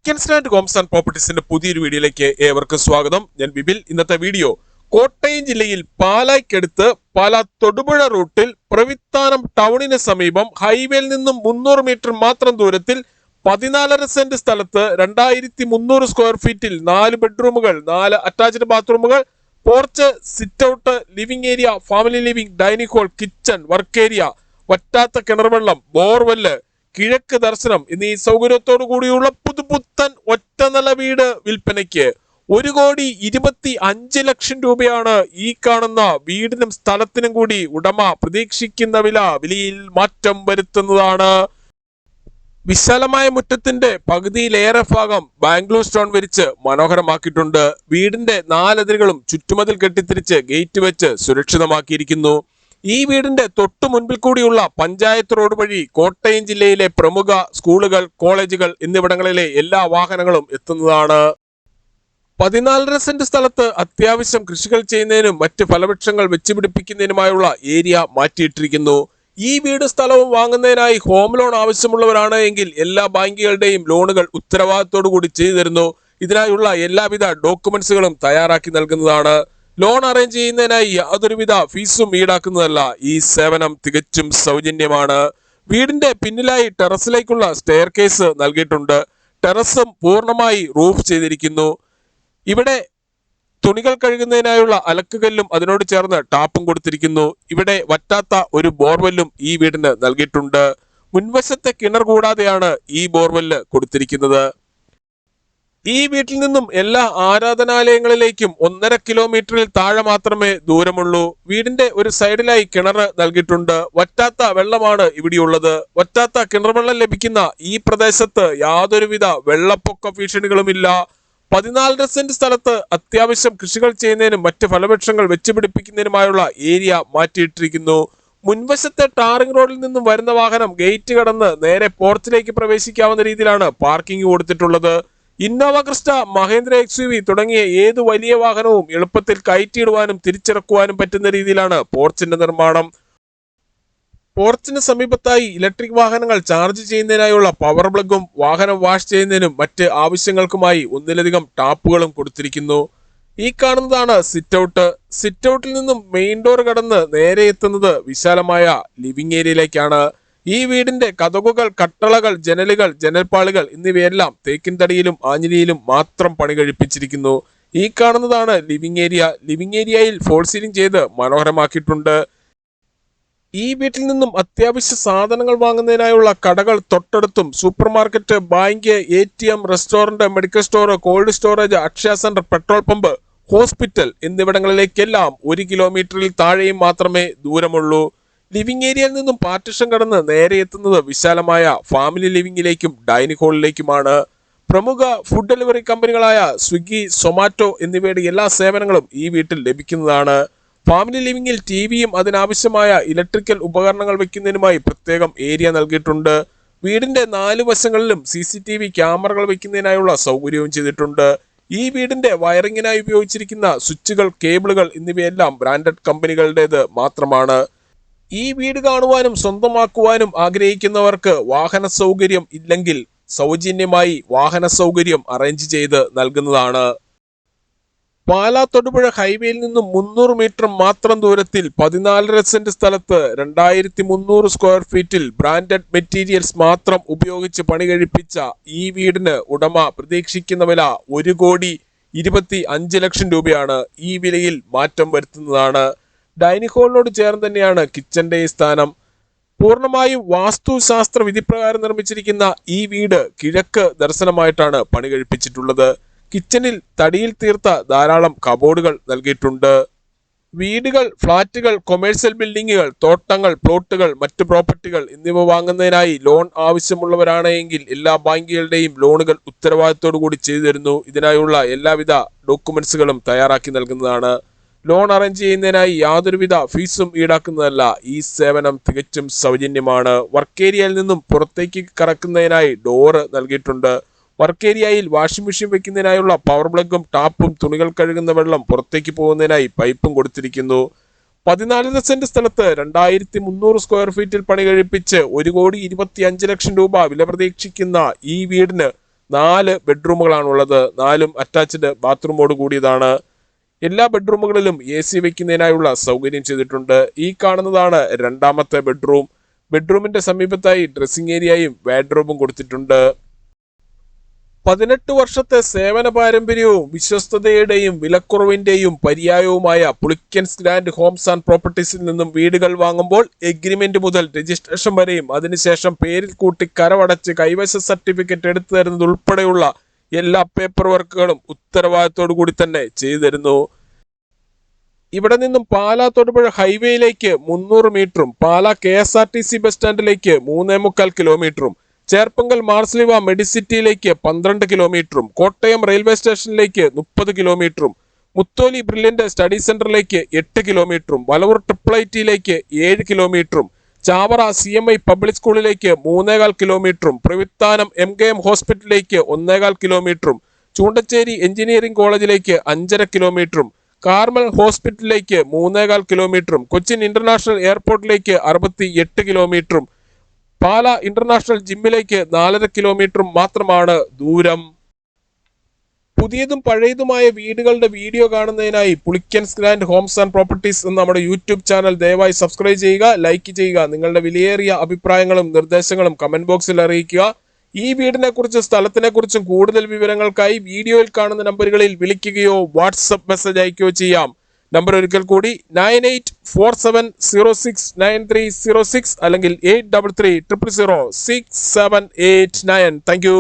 ഡെക്കൻസ് and Holmes and പ്രോപ്പർട്ടീസിന്റെ പുതിയൊരു വീഡിയോയിലേക്ക് ഏവർക്കും സ്വാഗതം. ഞാൻ ബിബിൽ. ഇന്നത്തെ വീഡിയോ കോട്ടയം ജില്ലയിൽ പാലായ്ക്കടുത്ത് പാലാ തൊടുപുഴ റൂട്ടിൽ പ്രവിത്താനം ടൗണിന് സമീപം ഹൈവേയിൽ നിന്നും 300 മീറ്റർ മാത്രം ദൂരത്തിൽ 14.5 സെന്റ് സ്ഥലത്ത് 2300 സ്ക്വയർ ഫീറ്റിൽ 4 ബെഡ്റൂമുകൾ, 4 അറ്റാച്ച്ഡ് ബാത്റൂമുകൾ, porch, sit out, living area, family living, dining hall, kitchen, work area, വറ്റാത്ത കിണർവെള്ളം, ബോർവെല്ല്, കിഴക്ക് ദർശനം എന്നീ സൗകര്യത്തോടു കൂടിയുള്ള പുതുപുത്തൻ ഒറ്റനില വീട് വിൽപ്പനയ്ക്ക് 1,25 ലക്ഷം രൂപയാണ് ഈ കാണുന്ന വീടിനും സ്ഥലത്തിനും കൂടി ഉടമ പ്രതീക്ഷിക്കുന്ന വിലയിൽ മാറ്റം വരുത്തുന്നതാണ്. വിശാലമായ മുറ്റത്തിന്റെ പകുതിയിലേറെ ഭാഗം ബാംഗ്ലൂർ സ്റ്റോൺ വരിച്ച് മനോഹരമാക്കിയിട്ടുണ്ട്. വീടിന്റെ 4 അതിരുകളും ചുറ്റുമതിൽ കെട്ടിത്തിരിച്ച് ഗേറ്റ് വെച്ച് സുരക്ഷിതമാക്കിയിരിക്കുന്നു. ഈ വീടിന്റെ തൊട്ടു മുൻപിൽ കൂടിയുള്ള പഞ്ചായത്ത് റോഡ് വഴി കോട്ടയം ജില്ലയിലെ പ്രമുഖ സ്കൂളുകൾ, കോളേജുകൾ എന്നിവിടങ്ങളിലെ എല്ലാ വാഹനങ്ങളും എത്തുന്നതാണ്. 14.5 സെന്റ് സ്ഥലത്ത് അത്യാവശ്യം കൃഷികൾ ചെയ്യുന്നതിനും മറ്റ് ഫലവൃക്ഷങ്ങൾ വെച്ചുപിടിപ്പിക്കുന്നതിനുമായുള്ള ഏരിയ മാറ്റിയിട്ടിരിക്കുന്നു. ഈ വീട് സ്ഥലവും വാങ്ങുന്നതിനായി ഹോം ലോൺ ആവശ്യമുള്ളവരാണ് എങ്കിൽ എല്ലാ ബാങ്കുകളുടെയും ലോണുകൾ ഉത്തരവാദിത്തോടു കൂടി ചെയ്തു തരുന്നു. ഇതിനായുള്ള എല്ലാവിധ ഡോക്യുമെന്റ്സുകളും തയ്യാറാക്കി നൽകുന്നതാണ്. ലോൺ അറേഞ്ച് ചെയ്യുന്നതിനായി യാതൊരുവിധ ഫീസും ഈടാക്കുന്നതല്ല. ഈ സേവനം തികച്ചും സൗജന്യമാണ്. വീടിന്റെ പിന്നിലായി ടെറസിലേക്കുള്ള സ്റ്റെയർ കേസ് നൽകിയിട്ടുണ്ട്. ടെറസും പൂർണ്ണമായി റൂഫ് ചെയ്തിരിക്കുന്നു. ഇവിടെ തുണികൾ കഴുകുന്നതിനായുള്ള അലക്കുകല്ലും അതിനോട് ചേർന്ന് ടാപ്പും കൊടുത്തിരിക്കുന്നു. ഇവിടെ വറ്റാത്ത ഒരു ബോർവെല്ലും ഈ വീടിന് നൽകിയിട്ടുണ്ട്. മുൻവശത്തെ കിണർ കൂടാതെയാണ് ഈ ബോർവെല്ല് കൊടുത്തിരിക്കുന്നത്. ഈ വീട്ടിൽ നിന്നും എല്ലാ ആരാധനാലയങ്ങളിലേക്കും 1.5 കിലോമീറ്ററിൽ താഴെ മാത്രമേ ദൂരമുള്ളൂ. വീടിന്റെ ഒരു സൈഡിലായി കിണർ നൽകിയിട്ടുണ്ട്. വറ്റാത്ത വെള്ളമാണ് ഇവിടെയുള്ളത്. വറ്റാത്ത കിണർ വെള്ളം ലഭിക്കുന്ന ഈ പ്രദേശത്ത് യാതൊരുവിധ വെള്ളപ്പൊക്ക ഭീഷണികളുമില്ല. 14.5 സെന്റ് സ്ഥലത്ത് അത്യാവശ്യം കൃഷികൾ ചെയ്യുന്നതിനും മറ്റ് ഫലവൃക്ഷങ്ങൾ വെച്ചുപിടിപ്പിക്കുന്നതിനുമായുള്ള ഏരിയ മാറ്റിയിട്ടിരിക്കുന്നു. മുൻവശത്തെ ടാറിംഗ് റോഡിൽ നിന്നും വരുന്ന വാഹനം ഗേറ്റ് കടന്ന് നേരെ പോർച്ചിലേക്ക് പ്രവേശിക്കാവുന്ന രീതിയിലാണ് പാർക്കിംഗ് കൊടുത്തിട്ടുള്ളത്. ഇന്നോവ ക്രിസ്റ്റ, മഹേന്ദ്ര XUV തുടങ്ങിയ ഏത് വലിയ വാഹനവും എളുപ്പത്തിൽ കയറ്റിയിടുവാനും തിരിച്ചിറക്കുവാനും പറ്റുന്ന രീതിയിലാണ് പോർച്ചിന്റെ നിർമ്മാണം. പോർച്ചിന് സമീപത്തായി ഇലക്ട്രിക് വാഹനങ്ങൾ ചാർജ് ചെയ്യുന്നതിനായുള്ള പവർ പ്ലഗും വാഹനം വാഷ് ചെയ്യുന്നതിനും മറ്റ് ആവശ്യങ്ങൾക്കുമായി ഒന്നിലധികം ടാപ്പുകളും കൊടുത്തിരിക്കുന്നു. ഈ കാണുന്നതാണ് സിറ്റ് ഔട്ട്. സിറ്റ് ഔട്ടിൽ നിന്നും മെയിൻ ഡോർ കടന്ന് നേരെ എത്തുന്നത് വിശാലമായ ലിവിംഗ് ഏരിയയിലേക്കാണ്. ഈ വീടിന്റെ കതകുകൾ, കട്ടളകൾ, ജനലുകൾ, ജനൽപ്പാളികൾ എന്നിവയെല്ലാം തേക്കിൻ തടിയിലും ആഞ്ഞിലിയിലും മാത്രം പണി കഴിപ്പിച്ചിരിക്കുന്നു. ഈ കാണുന്നതാണ് ലിവിംഗ് ഏരിയ. ലിവിംഗ് ഏരിയയിൽ ഫോൾ സീലിംഗ് ചെയ്ത് മനോഹരമാക്കിയിട്ടുണ്ട്. ഈ വീട്ടിൽ നിന്നും അത്യാവശ്യ സാധനങ്ങൾ വാങ്ങുന്നതിനായുള്ള കടകൾ തൊട്ടടുത്തും super market, bank, ATM, restaurant, medical store, cold storage, Akshaya centre, petrol pump, hospital എന്നിവിടങ്ങളിലേക്കെല്ലാം 1 കിലോമീറ്ററിൽ താഴെയും മാത്രമേ ദൂരമുള്ളൂ. ലിവിംഗ് ഏരിയയിൽ നിന്നും പാർട്ടിഷൻ കടന്ന് നേരെ എത്തുന്നത് വിശാലമായ ഫാമിലി ലിവിംഗിലേക്കും ഡൈനിങ് ഹാളിലേക്കുമാണ്. പ്രമുഖ ഫുഡ് ഡെലിവറി കമ്പനികളായ സ്വിഗ്ഗി, സൊമാറ്റോ എന്നിവയുടെ എല്ലാ സേവനങ്ങളും ഈ വീട്ടിൽ ലഭിക്കുന്നതാണ്. ഫാമിലി ലിവിംഗിൽ TVയും അതിനാവശ്യമായ ഇലക്ട്രിക്കൽ ഉപകരണങ്ങൾ വെക്കുന്നതിനുമായി പ്രത്യേകം ഏരിയ നൽകിയിട്ടുണ്ട്. വീടിന്റെ 4 വശങ്ങളിലും CCTV ക്യാമറകൾ വെക്കുന്നതിനായുള്ള സൗകര്യവും ചെയ്തിട്ടുണ്ട്. ഈ വീടിന്റെ വയറിങ്ങിനായി ഉപയോഗിച്ചിരിക്കുന്ന സ്വിച്ചുകൾ, കേബിളുകൾ എന്നിവയെല്ലാം ബ്രാൻഡഡ് കമ്പനികളുടേത് മാത്രമാണ്. ഈ വീട് കാണുവാനും സ്വന്തമാക്കുവാനും ആഗ്രഹിക്കുന്നവർക്ക് വാഹന സൗകര്യം ഇല്ലെങ്കിൽ സൗജന്യമായി വാഹന സൗകര്യം അറേഞ്ച് ചെയ്ത് നൽകുന്നതാണ്. പാലാ തൊടുപുഴ ഹൈവേയിൽ നിന്നും 300 മീറ്റർ മാത്രം ദൂരത്തിൽ 14.5 സെന്റ് സ്ഥലത്ത് 2300 സ്ക്വയർ ഫീറ്റിൽ ബ്രാൻഡഡ് മെറ്റീരിയൽസ് മാത്രം ഉപയോഗിച്ച് പണി കഴിപ്പിച്ച ഈ വീടിന് ഉടമ പ്രതീക്ഷിക്കുന്ന വില 1,25 ലക്ഷം രൂപയാണ്. ഈ വിലയിൽ മാറ്റം വരുത്തുന്നതാണ്. ഡൈനിങ് ഹാളിനോട് ചേർന്ന് തന്നെയാണ് കിച്ചന്റെ സ്ഥാനം. പൂർണ്ണമായും വാസ്തുശാസ്ത്ര വിധിപ്രകാരം നിർമ്മിച്ചിരിക്കുന്ന ഈ വീട് കിഴക്ക് ദർശനമായിട്ടാണ് പണി കഴിപ്പിച്ചിട്ടുള്ളത്. കിച്ചണിൽ തടിയിൽ തീർത്ത ധാരാളം കബോർഡുകൾ നൽകിയിട്ടുണ്ട്. വീടുകൾ, ഫ്ളാറ്റുകൾ, കൊമേഴ്സ്യൽ ബിൽഡിങ്ങുകൾ, തോട്ടങ്ങൾ, പ്ലോട്ടുകൾ, മറ്റു പ്രോപ്പർട്ടികൾ എന്നിവ വാങ്ങുന്നതിനായി ലോൺ ആവശ്യമുള്ളവരാണ് എങ്കിൽ എല്ലാ ബാങ്കുകളുടെയും ലോണുകൾ ഉത്തരവാദിത്തോടു കൂടി ചെയ്തു തരുന്നു. ഇതിനായുള്ള എല്ലാവിധ ഡോക്യുമെന്റ്സുകളും തയ്യാറാക്കി നൽകുന്നതാണ്. ലോൺ അറേഞ്ച് ചെയ്യുന്നതിനായി യാതൊരുവിധ ഫീസും ഈടാക്കുന്നതല്ല. ഈ സേവനം തികച്ചും സൗജന്യമാണ്. വർക്ക് ഏരിയയിൽ നിന്നും പുറത്തേക്ക് കടക്കുന്നതിനായി ഡോറ് നൽകിയിട്ടുണ്ട്. വർക്ക് ഏരിയയിൽ വാഷിംഗ് മെഷീൻ വെക്കുന്നതിനായുള്ള പവർ പ്ലഗും ടാപ്പും തുണികൾ കഴുകുന്ന വെള്ളം പുറത്തേക്ക് പോകുന്നതിനായി പൈപ്പും കൊടുത്തിരിക്കുന്നു. 14 സെന്റ് സ്ഥലത്ത് 2300 സ്ക്വയർ ഫീറ്റിൽ പണി കഴിപ്പിച്ച് 1,25 ലക്ഷം രൂപ വില പ്രതീക്ഷിക്കുന്ന ഈ വീടിന് 4 ബെഡ്റൂമുകളാണുള്ളത്. 4ഉം അറ്റാച്ച്ഡ് ബാത്റൂമോട് കൂടിയതാണ്. എല്ലാ ബെഡ്റൂമുകളിലും AC വയ്ക്കുന്നതിനായുള്ള സൗകര്യം ചെയ്തിട്ടുണ്ട്. ഈ കാണുന്നതാണ് രണ്ടാമത്തെ ബെഡ്റൂം. ബെഡ്റൂമിന്റെ സമീപത്തായി ഡ്രസ്സിംഗ് ഏരിയയും വാർഡ്രോബും കൊടുത്തിട്ടുണ്ട്. 18 വർഷത്തെ സേവന പാരമ്പര്യവും വിശ്വസ്തതയുടെയും വിലക്കുറവിന്റെയും പര്യായവുമായ പുളിക്കൻസ് ഗ്രാൻഡ് ഹോംസ് ആൻഡ് പ്രോപ്പർട്ടീസിൽ നിന്നും വീടുകൾ വാങ്ങുമ്പോൾ എഗ്രിമെന്റ് മുതൽ രജിസ്ട്രേഷൻ വരെയും അതിനുശേഷം പേരിൽ കൂട്ടി കരമടച്ച് കൈവശ സർട്ടിഫിക്കറ്റ് എടുത്തു തരുന്നത് ഉൾപ്പെടെയുള്ള എല്ലാ പേപ്പർ വർക്കുകളും ഉത്തരവാദിത്തോടു കൂടി തന്നെ ചെയ്തു തരുന്നു. ഇവിടെ നിന്നും പാലാ തൊടുപുഴ ഹൈവേയിലേക്ക് 300 മീറ്ററും പാലാ KSRTC ബസ് സ്റ്റാൻഡിലേക്ക് 3.25 കിലോമീറ്ററും ചേർപ്പങ്കൽ മാർസ്ലിവ മെഡിസിറ്റിയിലേക്ക് 12 കിലോമീറ്ററും കോട്ടയം റെയിൽവേ സ്റ്റേഷനിലേക്ക് 30 കിലോമീറ്ററും മുത്തോലി ബ്രില്യന്റ് സ്റ്റഡി സെന്ററിലേക്ക് 8 കിലോമീറ്ററും വലവൂർ ട്രിപ്പിൾ-ഐറ്റിയിലേക്ക് 7 കിലോമീറ്ററും ചാവറ CMI പബ്ലിക് സ്കൂളിലേക്ക് 3.25 കിലോമീറ്ററും പ്രവിത്താനം MKM ഹോസ്പിറ്റലിലേക്ക് 1.25 കിലോമീറ്ററും ചൂണ്ടച്ചേരി എഞ്ചിനീയറിംഗ് കോളേജിലേക്ക് 5.5 കിലോമീറ്ററും കാർമൽ ഹോസ്പിറ്റലിലേക്ക് 3.25 കിലോമീറ്ററും കൊച്ചിൻ ഇന്റർനാഷണൽ എയർപോർട്ടിലേക്ക് 68 കിലോമീറ്ററും പാലാ ഇന്റർനാഷണൽ ജിമ്മിലേക്ക് 4.5 കിലോമീറ്ററും മാത്രമാണ് ദൂരം. പുതിയതും പഴയതുമായ വീടുകളുടെ വീഡിയോ കാണുന്നതിനായി Pulickans grand Holmes and properties എന്ന നമ്മുടെ യൂട്യൂബ് ചാനൽ ദയവായി സബ്സ്ക്രൈബ് ചെയ്യുക, ലൈക്ക് ചെയ്യുക. നിങ്ങളുടെ വിലയേറിയ അഭിപ്രായങ്ങളും നിർദ്ദേശങ്ങളും കമന്റ് ബോക്സിൽ അറിയിക്കുക. ഈ വീടിനെ കുറിച്ചും സ്ഥലത്തിനെ കുറിച്ചും കൂടുതൽ വിവരങ്ങൾക്കായി വീഡിയോയിൽ കാണുന്ന നമ്പറുകളിൽ വിളിക്കുകയോ വാട്സപ്പ് മെസ്സേജ് അയക്കുകയോ ചെയ്യാം. നമ്പർ ഒരിക്കൽ കൂടി 9847069306 അല്ലെങ്കിൽ 8330067989. Thank you.